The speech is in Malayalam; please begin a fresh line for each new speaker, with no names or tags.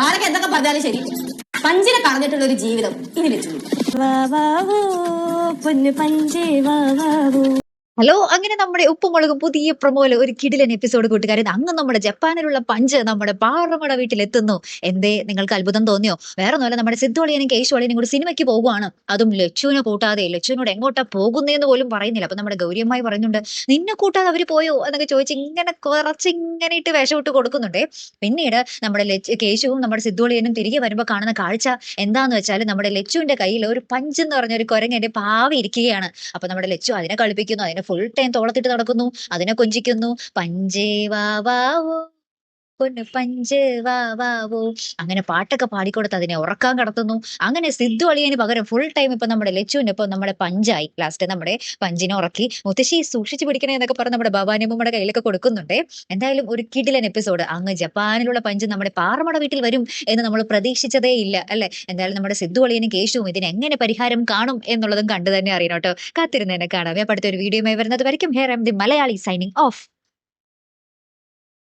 ആരൊക്കെ എന്തൊക്കെ പറഞ്ഞാലും ശരി, പഞ്ചിനെ കളഞ്ഞിട്ടുള്ള ഒരു ജീവിതം ഇനി വെച്ചു.
ഹലോ, അങ്ങനെ നമ്മുടെ ഉപ്പുമുളകും പുതിയ പ്രൊമോയില് ഒരു കിടിലൻ എപ്പിസോഡ് കൂട്ടുകാരെ. അങ്ങ് നമ്മുടെ ജപ്പാനിലുള്ള പഞ്ച് നമ്മുടെ പാറമട വീട്ടിലെത്തുന്നു. എന്തേ നിങ്ങൾക്ക് അത്ഭുതം തോന്നിയോ? വേറെ ഒന്നുമല്ല, നമ്മുടെ സിദ്ധോളിയനും കേശുവളിയനും കൂടി സിനിമയ്ക്ക് പോകുവാണ്. അതും ലച്ചുവിനെ കൂട്ടാതെ. ലച്ചുവിനോട് എങ്ങോട്ടാ പോകുന്നതെന്ന് പോലും പറയുന്നില്ല. അപ്പൊ നമ്മുടെ ഗൗരിയമ്മായി പറയുന്നുണ്ട്, നിന്നെ കൂട്ടാതെ അവര് പോയോ എന്നൊക്കെ ചോദിച്ച് ഇങ്ങനെ കുറച്ചിങ്ങനെ ഇട്ട് വിഷമിട്ട് കൊടുക്കുന്നുണ്ടേ. പിന്നീട് നമ്മുടെ കേശുവും നമ്മുടെ സിദ്ധോളിയനും തിരികെ വരുമ്പോൾ കാണുന്ന കാഴ്ച എന്താന്ന് വെച്ചാൽ, നമ്മുടെ ലച്ചുവിന്റെ കയ്യിൽ ഒരു പഞ്ച് എന്ന് പറഞ്ഞ ഒരു കുരങ്ങന്റെ പാവി ഇരിക്കുകയാണ്. അപ്പൊ നമ്മുടെ ലച്ചു അതിനെ കളിപ്പിക്കുന്നു, അതിനെ ഫുൾ ടൈം തോളത്തിട്ട് നടക്കുന്നു, അതിനെ കൊഞ്ചിക്കുന്നു. പഞ്ചേ വാ വാവോ പൊന്നു പഞ്ച് വാ വാവോ, അങ്ങനെ പാട്ടൊക്കെ പാടിക്കൊടുത്ത് അതിനെ ഉറക്കാൻ കടത്തുന്നു. അങ്ങനെ സിദ്ധു അളിയന് പകരം ഫുൾ ടൈം ഇപ്പൊ നമ്മുടെ ലച്ചുവിന് ഇപ്പൊ നമ്മുടെ പഞ്ചായി. ലാസ്റ്റ് നമ്മുടെ പഞ്ചിനെ ഉറക്കി മുത്തശ്ശി സൂക്ഷിച്ചു പിടിക്കണേ എന്നൊക്കെ പറഞ്ഞ് നമ്മുടെ ഭവാനിയമ്മയുടെ കയ്യിലൊക്കെ കൊടുക്കുന്നുണ്ട്. എന്തായാലും ഒരു കിടിലൻ എപ്പിസോഡ്. അങ്ങ് ജപ്പാനിലുള്ള പഞ്ച് നമ്മുടെ പാറമട വീട്ടിൽ വരും എന്ന് നമ്മൾ പ്രതീക്ഷിച്ചതേ ഇല്ല അല്ലെ. എന്തായാലും നമ്മുടെ സിദ്ധു അളിയനും കേശുവും ഇതിന് എങ്ങനെ പരിഹാരം കാണും എന്നുള്ളതും കണ്ടു തന്നെ അറിയണം കേട്ടോ. കാത്തിരുന്ന് തന്നെ കാണാം. അടുത്തൊരു വീഡിയോയുമായി വരുന്നത് വരയ്ക്കും. Here I am the Malayali signing of.